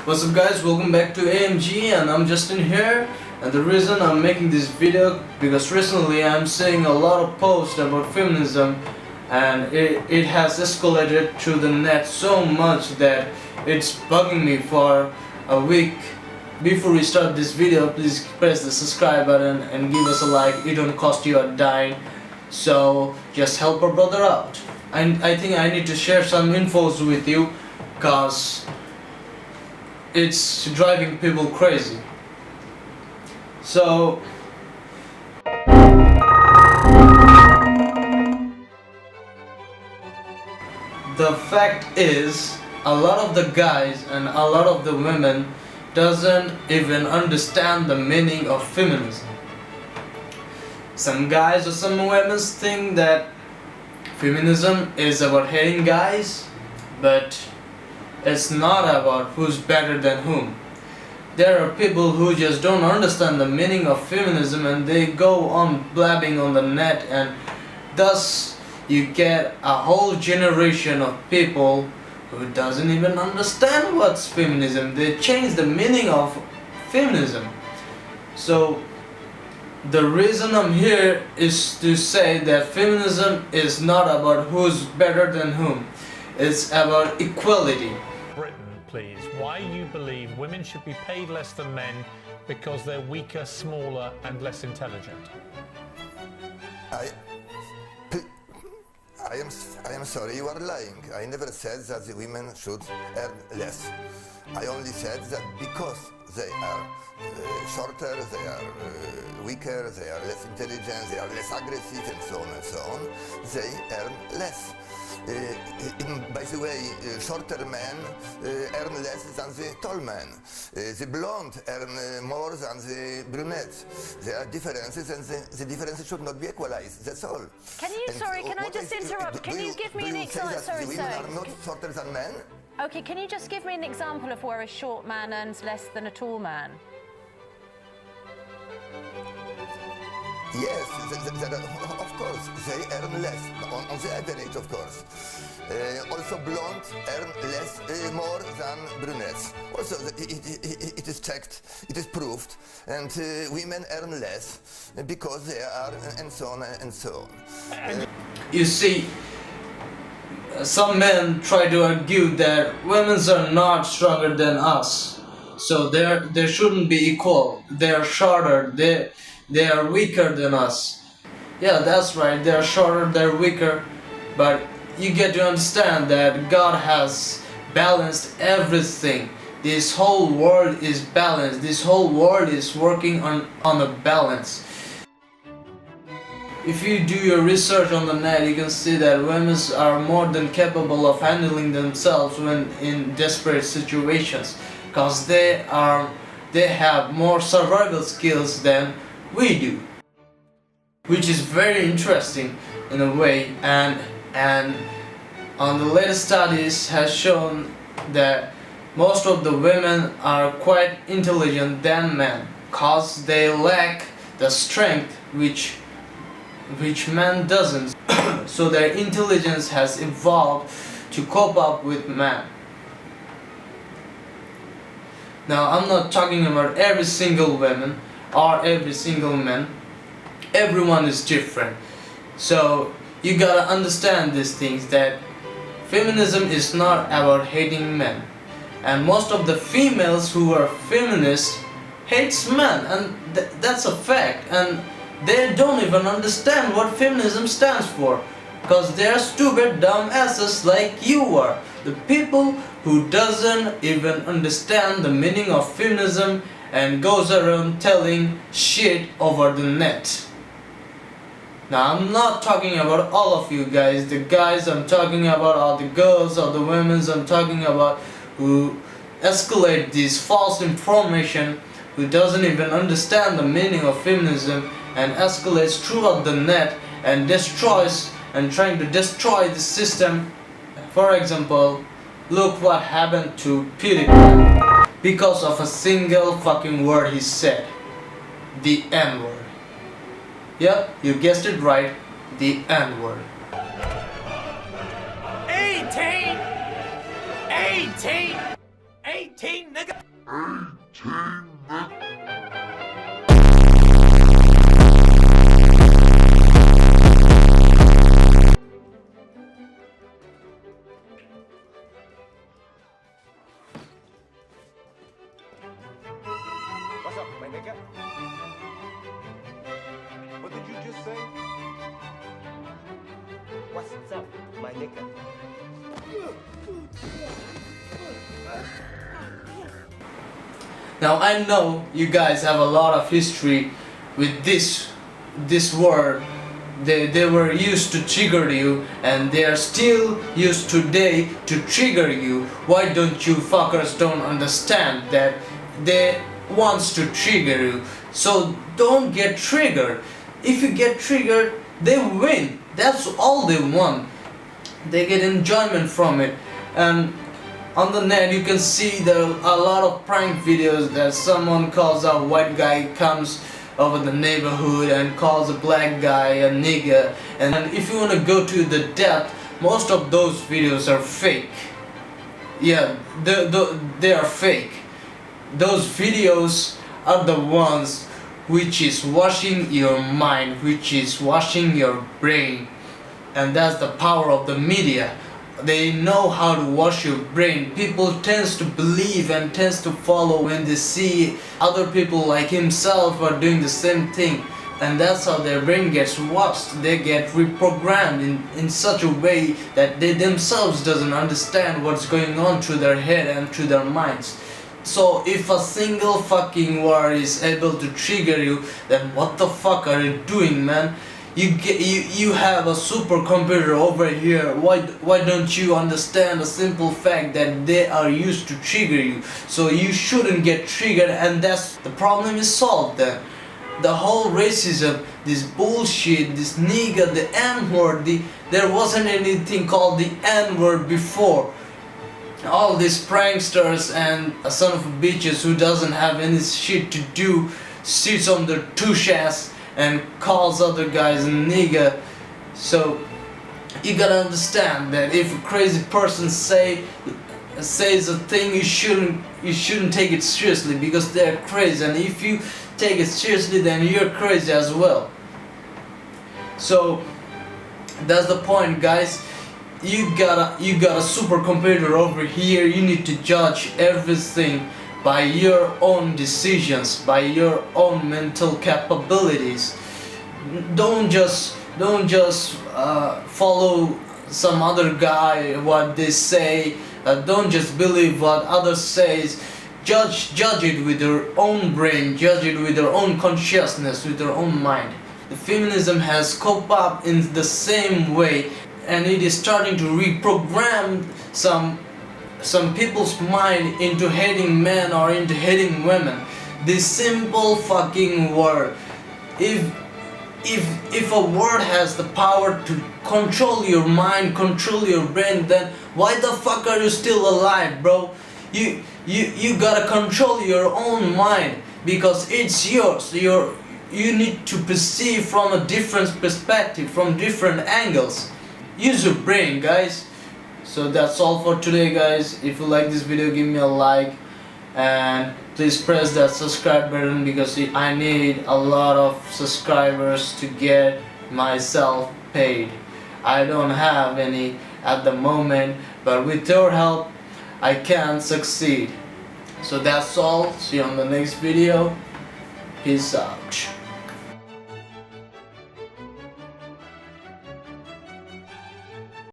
What's up guys, welcome back to AMG and I'm Justin here, and the reason I'm making this video because recently I'm seeing a lot of posts about feminism and it has escalated through the net so much that it's bugging me for a week. Before we start this video, please press the subscribe button and give us a like. It don't cost you a dime, so just help our brother out. I think I need to share some infos with you because it's driving people crazy. So the fact is, a lot of the guys and a lot of the women doesn't even understand the meaning of feminism. Some guys or some women think that feminism is about hating guys, but it's not about who's better than whom. There are people who just don't understand the meaning of feminism and they go on blabbing on the net, and thus you get a whole generation of people who doesn't even understand what's feminism. They change the meaning of feminism. So the reason I'm here is to say that feminism is not about who's better than whom. It's about equality. Britain, please, why you believe women should be paid less than men because they're weaker, smaller and less intelligent? I am sorry, you are lying. I never said that the women should earn less. I only said that because they are shorter, they are weaker, they are less intelligent, they are less aggressive, and so on, they earn less. By the way, shorter men earn less than the tall men. The blonde earn more than the brunettes. There are differences, and the differences should not be equalized. That's all. Can I just interrupt? Can you give me an example? Sorry. Women are not shorter than men? Okay, can you just give me an example of where a short man earns less than a tall man? Yes, of course, they earn less, on the average, of course. Also, blondes earn less, more than brunettes. Also, it is checked, it is proved, and women earn less because they are, and so on and so on. You see, some men try to argue that women are not stronger than us, so they shouldn't be equal. They are shorter. They are weaker than us. Yeah, that's right, they are shorter, they're weaker, but you get to understand that God has balanced everything. This whole world is balanced. This whole world is working on a balance. If you do your research on the net, you can see that women are more than capable of handling themselves when in desperate situations, because they have more survival skills than we do, which is very interesting in a way, and on the latest studies has shown that most of the women are quite intelligent than men, cause they lack the strength which man doesn't. So their intelligence has evolved to cope up with man. Now I'm not talking about every single woman or every single man. Everyone is different. So you gotta understand these things, that feminism is not about hating men, and most of the females who are feminists hates men, and that's a fact, and they don't even understand what feminism stands for, because they're stupid dumb asses like you are, the people who doesn't even understand the meaning of feminism and goes around telling shit over the net. Now I'm not talking about all of you guys. The guys I'm talking about are the girls or the women I'm talking about who escalate this false information, who doesn't even understand the meaning of feminism and escalates throughout the net and destroys and trying to destroy the system. For example, look what happened to PewDiePie because of a single fucking word he said. The N-word. Yep, you guessed it right. The N-word. 18 18 nigga! What's up, my nigga? What did you just say? What's up, my nigga? Now I know you guys have a lot of history with this word. They were used to trigger you, and they are still used today to trigger you. Why don't you fuckers don't understand that they wants to trigger you? So don't get triggered. If you get triggered, they win. That's all they want. They get enjoyment from it. And on the net you can see there are a lot of prank videos that someone calls a white guy, comes over the neighborhood and calls a black guy a nigger. And if you want to go to the depth, most of those videos are fake. Yeah, they are fake. Those videos are the ones which is washing your mind, which is washing your brain. And that's the power of the media. They know how to wash your brain. People tends to believe and tends to follow when they see other people like himself are doing the same thing, and that's how their brain gets washed. They get reprogrammed in such a way that they themselves doesn't understand what's going on through their head and through their minds. So if a single fucking word is able to trigger you, then what the fuck are you doing, man? You have a supercomputer over here. Why don't you understand the simple fact that they are used to trigger you? So you shouldn't get triggered, and that's the problem is solved then. The whole racism, this bullshit, this nigger, the N-word, there wasn't anything called the N-word before. All these pranksters and a son of a bitches who doesn't have any shit to do sits on their tush ass and calls other guys a nigger. So you gotta understand that if a crazy person says a thing, you shouldn't take it seriously, because they're crazy, and if you take it seriously, then you're crazy as well. So that's the point, guys. You got a supercomputer over here. You need to judge everything by your own decisions, by your own mental capabilities. Don't just follow some other guy, what they say. Don't just believe what others says. Judge it with your own brain, judge it with your own consciousness, with your own mind. The feminism has coped up in the same way, and it is starting to reprogram some people's mind into hating men or into hating women. This simple fucking word. If a word has the power to control your mind, control your brain, then why the fuck are you still alive, bro? You gotta control your own mind, because it's yours. You need to perceive from a different perspective, from different angles. Use your brain, guys. So that's all for today, guys. If you like this video, give me a like, and please press that subscribe button, because I need a lot of subscribers to get myself paid. I don't have any at the moment, but with your help I can succeed. So that's all. See you on the next video. Peace out.